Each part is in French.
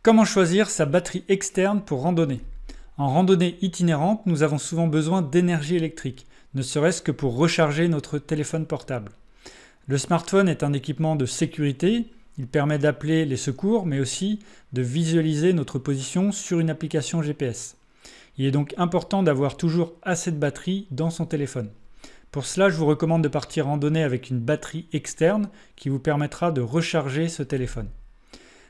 Comment choisir sa batterie externe pour randonnée? En randonnée itinérante, nous avons souvent besoin d'énergie électrique, ne serait-ce que pour recharger notre téléphone portable. Le smartphone est un équipement de sécurité, il permet d'appeler les secours, mais aussi de visualiser notre position sur une application GPS. Il est donc important d'avoir toujours assez de batterie dans son téléphone. Pour cela, je vous recommande de partir randonner avec une batterie externe qui vous permettra de recharger ce téléphone.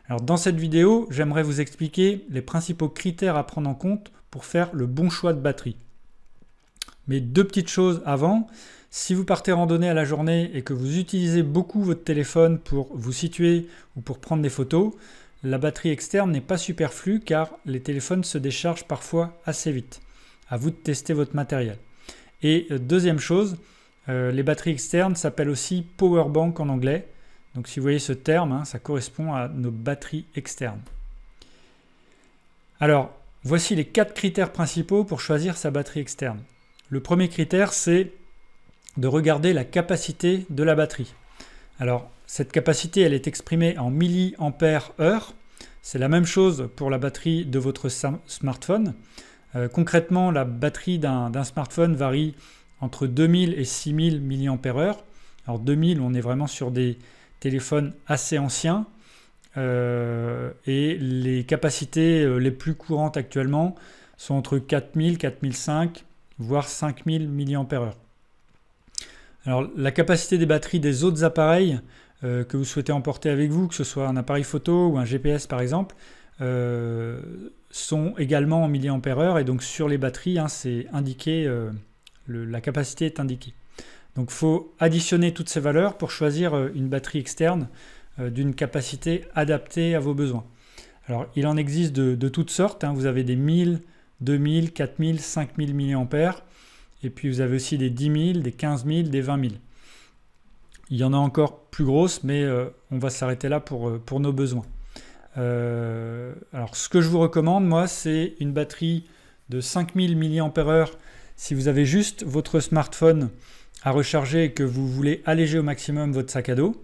Alors dans cette vidéo, j'aimerais vous expliquer les principaux critères à prendre en compte pour faire le bon choix de batterie. Mais deux petites choses avant. Si vous partez randonner à la journée et que vous utilisez beaucoup votre téléphone pour vous situer ou pour prendre des photos, la batterie externe n'est pas superflue car les téléphones se déchargent parfois assez vite. À vous de tester votre matériel. Et deuxième chose, les batteries externes s'appellent aussi power bank en anglais. Donc si vous voyez ce terme, ça correspond à nos batteries externes. Alors, voici les 4 critères principaux pour choisir sa batterie externe. Le premier critère, c'est de regarder la capacité de la batterie. Alors, cette capacité, elle est exprimée en milliampères-heure. C'est la même chose pour la batterie de votre smartphone. Concrètement, la batterie d'un smartphone varie entre 2000 et 6000 mAh. Alors 2000, on est vraiment sur des téléphones assez anciens et les capacités les plus courantes actuellement sont entre 4000, 4005, voire 5000 mAh. Alors la capacité des batteries des autres appareils que vous souhaitez emporter avec vous, que ce soit un appareil photo ou un GPS par exemple, sont également en mAh et donc sur les batteries, c'est indiqué, la capacité est indiquée. Donc il faut additionner toutes ces valeurs pour choisir une batterie externe d'une capacité adaptée à vos besoins. Alors il en existe de toutes sortes, vous avez des 1000, 2000, 4000, 5000 mAh et puis vous avez aussi des 10 000, des 15 000, des 20 000. Il y en a encore plus grosses mais on va s'arrêter là pour nos besoins. Alors ce que je vous recommande moi c'est une batterie de 5000 mAh si vous avez juste votre smartphone à recharger et que vous voulez alléger au maximum votre sac à dos.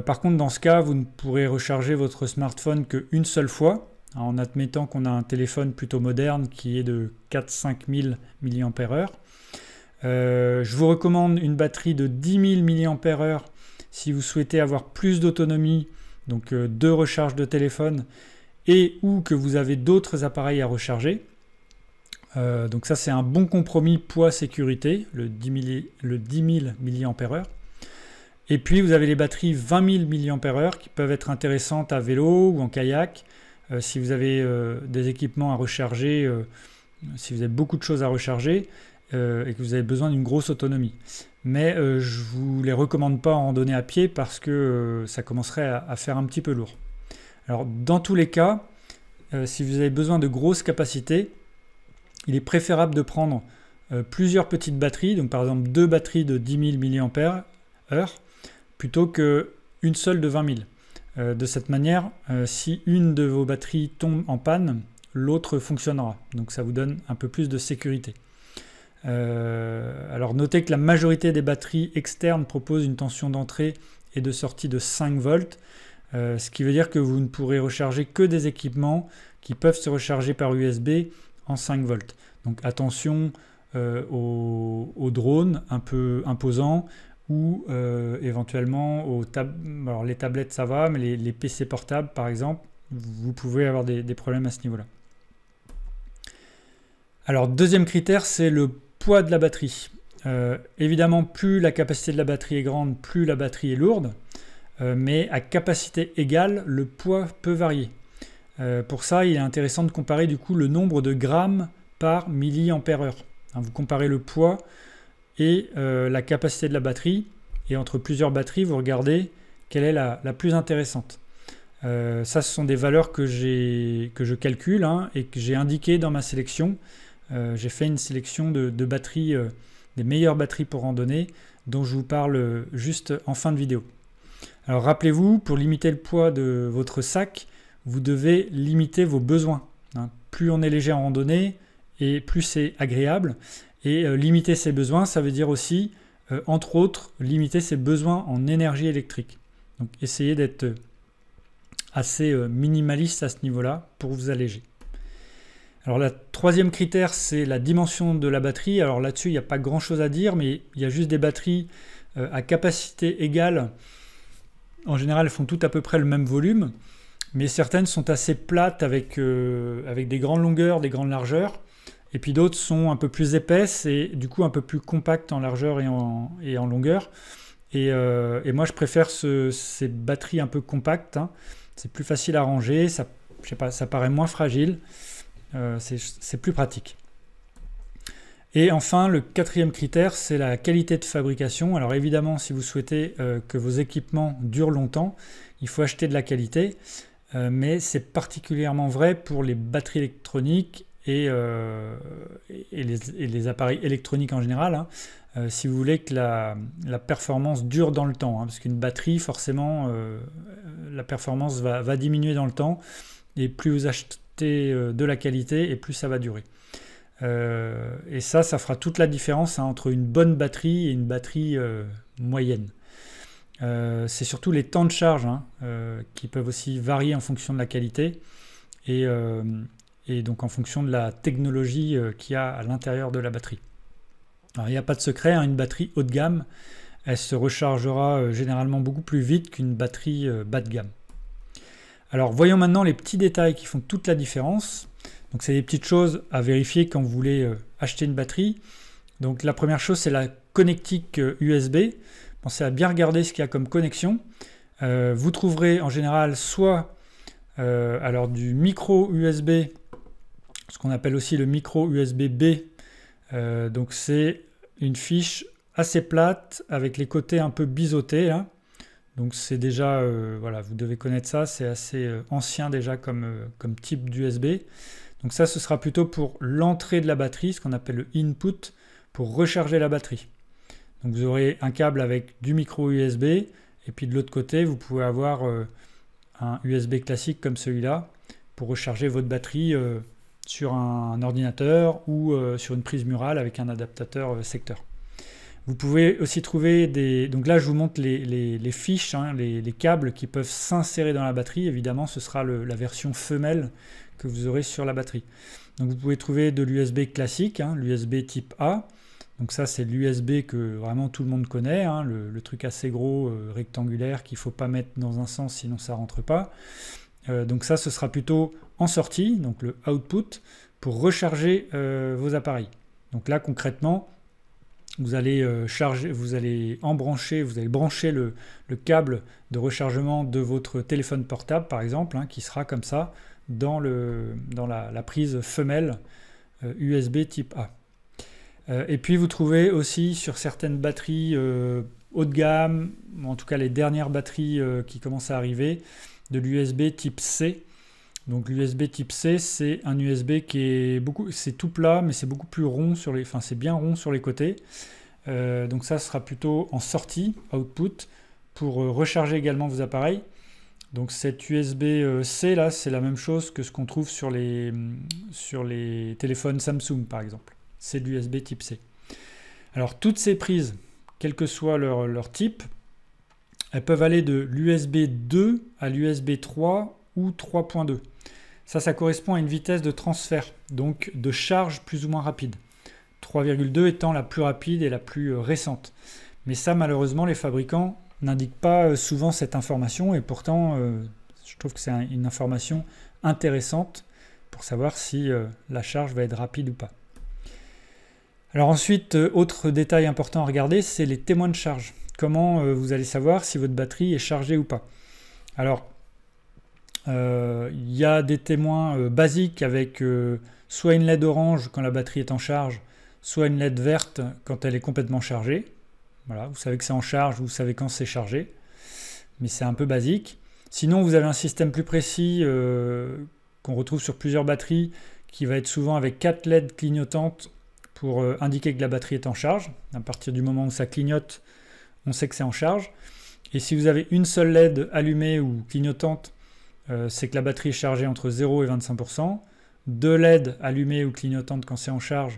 Par contre dans ce cas vous ne pourrez recharger votre smartphone qu'une seule fois en admettant qu'on a un téléphone plutôt moderne qui est de 4-5 000 mAh. Je vous recommande une batterie de 10 000 mAh si vous souhaitez avoir plus d'autonomie, donc 2 recharges de téléphone et ou que vous avez d'autres appareils à recharger. Donc ça c'est un bon compromis poids-sécurité, le 10 000 mAh. Et puis vous avez les batteries 20 000 mAh qui peuvent être intéressantes à vélo ou en kayak. Si vous avez des équipements à recharger, si vous avez beaucoup de choses à recharger et que vous avez besoin d'une grosse autonomie. Mais je ne vous les recommande pas en randonnée à pied parce que ça commencerait à faire un petit peu lourd. Alors dans tous les cas, si vous avez besoin de grosses capacités, il est préférable de prendre plusieurs petites batteries, donc par exemple 2 batteries de 10 000 mAh, plutôt qu'une seule de 20 000. De cette manière, si une de vos batteries tombe en panne, l'autre fonctionnera. Donc ça vous donne un peu plus de sécurité. Alors notez que la majorité des batteries externes proposent une tension d'entrée et de sortie de 5 volts, ce qui veut dire que vous ne pourrez recharger que des équipements qui peuvent se recharger par USB en 5 volts. Donc attention aux drones un peu imposants ou éventuellement alors les tablettes ça va, mais les PC portables par exemple, vous pouvez avoir des problèmes à ce niveau-là. Alors deuxième critère, c'est le poids de la batterie. Évidemment, plus la capacité de la batterie est grande, plus la batterie est lourde, mais à capacité égale, le poids peut varier. Pour ça, il est intéressant de comparer du coup le nombre de grammes par milliampère-heure. Vous comparez le poids et la capacité de la batterie, et entre plusieurs batteries, vous regardez quelle est la plus intéressante. Ça, ce sont des valeurs que je calcule et que j'ai indiquées dans ma sélection. J'ai fait une sélection de batteries, des meilleures batteries pour randonnée, dont je vous parle juste en fin de vidéo. Alors rappelez-vous, pour limiter le poids de votre sac, vous devez limiter vos besoins. Plus on est léger en randonnée, et plus c'est agréable. Et limiter ses besoins, ça veut dire aussi, entre autres, limiter ses besoins en énergie électrique. Donc essayez d'être assez minimaliste à ce niveau-là pour vous alléger. Alors le troisième critère, c'est la dimension de la batterie. Alors là-dessus, il n'y a pas grand-chose à dire, mais il y a juste des batteries à capacité égale. En général, elles font toutes à peu près le même volume, mais certaines sont assez plates avec des grandes longueurs, des grandes largeurs, et puis d'autres sont un peu plus épaisses et du coup un peu plus compactes en largeur et en longueur. Et moi, je préfère ces batteries un peu compactes, hein. C'est plus facile à ranger, ça, je sais pas, ça paraît moins fragile. C'est plus pratique. Et enfin, le quatrième critère, c'est la qualité de fabrication. Alors évidemment, si vous souhaitez que vos équipements durent longtemps, il faut acheter de la qualité, mais c'est particulièrement vrai pour les batteries électroniques et les appareils électroniques en général, hein. Si vous voulez que la performance dure dans le temps, hein, parce qu'une batterie, forcément, la performance va diminuer dans le temps, et plus vous achetez de la qualité et plus ça va durer. Et ça fera toute la différence, hein, entre une bonne batterie et une batterie moyenne. C'est surtout les temps de charge, hein, qui peuvent aussi varier en fonction de la qualité et donc en fonction de la technologie qu'il y a à l'intérieur de la batterie. Alors il n'y a pas de secret, hein, une batterie haut de gamme, elle se rechargera généralement beaucoup plus vite qu'une batterie bas de gamme. Alors voyons maintenant les petits détails qui font toute la différence. Donc c'est des petites choses à vérifier quand vous voulez acheter une batterie. Donc la première chose, c'est la connectique USB. Pensez à bien regarder ce qu'il y a comme connexion. Vous trouverez en général soit alors du micro USB, ce qu'on appelle aussi le micro USB-B. Donc c'est une fiche assez plate avec les côtés un peu biseautés là. Donc c'est déjà, voilà, vous devez connaître ça, c'est assez ancien déjà comme type d'USB. Donc ça, ce sera plutôt pour l'entrée de la batterie, ce qu'on appelle le input, pour recharger la batterie. Donc vous aurez un câble avec du micro USB, et puis de l'autre côté, vous pouvez avoir un USB classique comme celui-là, pour recharger votre batterie sur un ordinateur ou sur une prise murale avec un adaptateur secteur. Vous pouvez aussi trouver des... Donc là, je vous montre les fiches, hein, les câbles qui peuvent s'insérer dans la batterie. Évidemment, ce sera la version femelle que vous aurez sur la batterie. Donc vous pouvez trouver de l'USB classique, hein, l'USB type A. Donc ça, c'est l'USB que vraiment tout le monde connaît, hein, le truc assez gros, rectangulaire, qu'il ne faut pas mettre dans un sens, sinon ça ne rentre pas. Donc ça, ce sera plutôt en sortie, donc le output, pour recharger vos appareils. Donc là, concrètement, vous allez brancher le câble de rechargement de votre téléphone portable, par exemple, hein, qui sera comme ça dans la prise femelle USB type A. Et puis vous trouvez aussi sur certaines batteries haut de gamme, en tout cas les dernières batteries qui commencent à arriver, de l'USB type C. Donc l'USB type C, c'est un USB qui est c'est tout plat, mais c'est beaucoup plus rond c'est bien rond sur les côtés. Donc ça sera plutôt en sortie, output, pour recharger également vos appareils. Donc cet USB-C là, c'est la même chose que ce qu'on trouve sur les téléphones Samsung par exemple. C'est de l'USB type C. Alors toutes ces prises, quel que soit leur type, elles peuvent aller de l'USB 2 à l'USB 3 ou 3.2. Ça correspond à une vitesse de transfert, donc de charge plus ou moins rapide. 3,2 étant la plus rapide et la plus récente. Mais ça, malheureusement, les fabricants n'indiquent pas souvent cette information, et pourtant, je trouve que c'est une information intéressante pour savoir si la charge va être rapide ou pas. Alors ensuite, autre détail important à regarder, c'est les témoins de charge. Comment vous allez savoir si votre batterie est chargée ou pas? Alors, il y a des témoins basiques avec soit une LED orange quand la batterie est en charge, soit une LED verte quand elle est complètement chargée. Voilà, vous savez que c'est en charge, vous savez quand c'est chargé, mais c'est un peu basique. Sinon, vous avez un système plus précis qu'on retrouve sur plusieurs batteries, qui va être souvent avec 4 LED clignotantes pour indiquer que la batterie est en charge. À partir du moment où ça clignote, on sait que c'est en charge. Et si vous avez une seule LED allumée ou clignotante, c'est que la batterie est chargée entre 0 et 25%. 2 LED allumées ou clignotantes quand c'est en charge,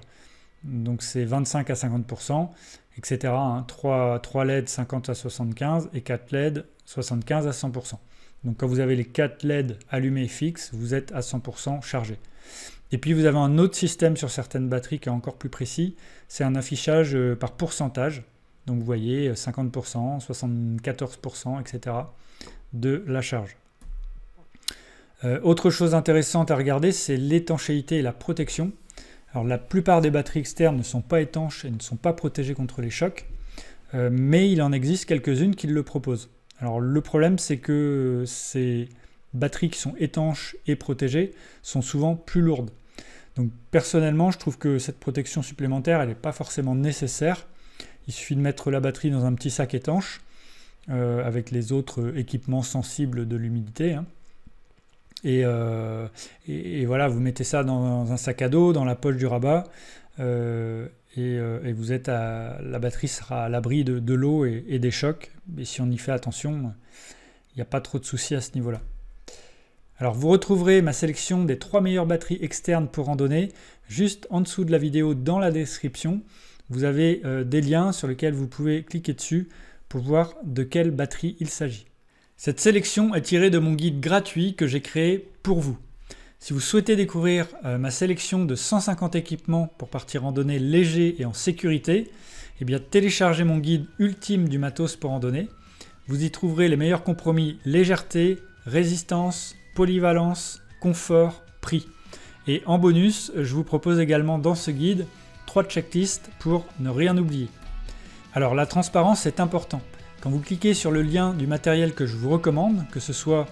donc c'est 25 à 50%, etc. Hein. 3 LED 50 à 75 et 4 LED 75 à 100%. Donc quand vous avez les 4 LED allumés et fixes, vous êtes à 100% chargé. Et puis vous avez un autre système sur certaines batteries qui est encore plus précis, c'est un affichage par pourcentage. Donc vous voyez 50%, 74%, etc. de la charge. Autre chose intéressante à regarder, c'est l'étanchéité et la protection. Alors la plupart des batteries externes ne sont pas étanches et ne sont pas protégées contre les chocs, mais il en existe quelques-unes qui le proposent. Alors le problème, c'est que ces batteries qui sont étanches et protégées sont souvent plus lourdes. Donc personnellement, je trouve que cette protection supplémentaire, elle n'est pas forcément nécessaire. Il suffit de mettre la batterie dans un petit sac étanche avec les autres équipements sensibles de l'humidité. Hein. Et voilà, vous mettez ça dans un sac à dos, dans la poche du rabat, et vous êtes la batterie sera à l'abri de l'eau et des chocs. Et si on y fait attention, il n'y a pas trop de soucis à ce niveau-là. Alors vous retrouverez ma sélection des 3 meilleures batteries externes pour randonnée juste en dessous de la vidéo dans la description. Vous avez des liens sur lesquels vous pouvez cliquer dessus pour voir de quelle batterie il s'agit. Cette sélection est tirée de mon guide gratuit que j'ai créé pour vous. Si vous souhaitez découvrir ma sélection de 150 équipements pour partir randonnée léger et en sécurité, eh bien téléchargez mon guide ultime du matos pour randonnée. Vous y trouverez les meilleurs compromis légèreté, résistance, polyvalence, confort, prix. Et en bonus, je vous propose également dans ce guide 3 checklists pour ne rien oublier. Alors la transparence est important. Quand vous cliquez sur le lien du matériel que je vous recommande, que ce soit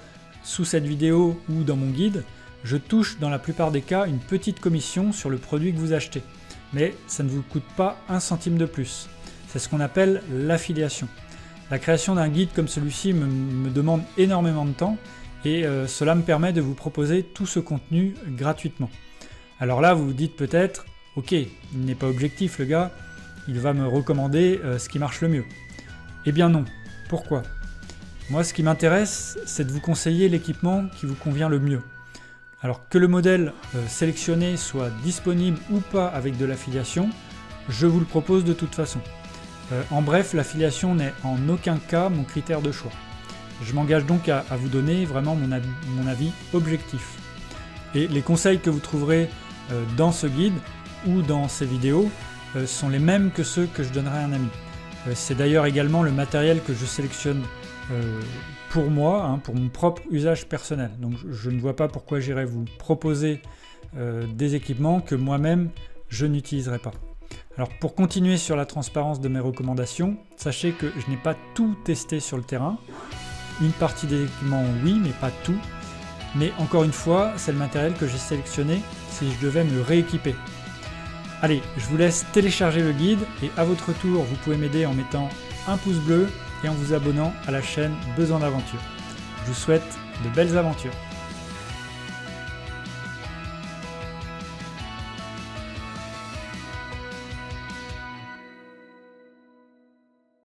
sous cette vidéo ou dans mon guide, je touche dans la plupart des cas une petite commission sur le produit que vous achetez. Mais ça ne vous coûte pas un centime de plus. C'est ce qu'on appelle l'affiliation. La création d'un guide comme celui-ci me demande énormément de temps et cela me permet de vous proposer tout ce contenu gratuitement. Alors là, vous vous dites peut-être, ok, il n'est pas objectif le gars, il va me recommander ce qui marche le mieux. Eh bien non. Pourquoi ? Moi, ce qui m'intéresse, c'est de vous conseiller l'équipement qui vous convient le mieux. Alors que le modèle sélectionné soit disponible ou pas avec de l'affiliation, je vous le propose de toute façon. En bref, l'affiliation n'est en aucun cas mon critère de choix. Je m'engage donc à vous donner vraiment mon avis objectif. Et les conseils que vous trouverez dans ce guide ou dans ces vidéos sont les mêmes que ceux que je donnerai à un ami. C'est d'ailleurs également le matériel que je sélectionne pour moi, hein, pour mon propre usage personnel. Donc je ne vois pas pourquoi j'irais vous proposer des équipements que moi-même je n'utiliserai pas. Alors pour continuer sur la transparence de mes recommandations, sachez que je n'ai pas tout testé sur le terrain. Une partie des équipements oui, mais pas tout. Mais encore une fois, c'est le matériel que j'ai sélectionné si je devais me rééquiper. Allez, je vous laisse télécharger le guide et à votre tour, vous pouvez m'aider en mettant un pouce bleu et en vous abonnant à la chaîne Besoin d'Aventure. Je vous souhaite de belles aventures.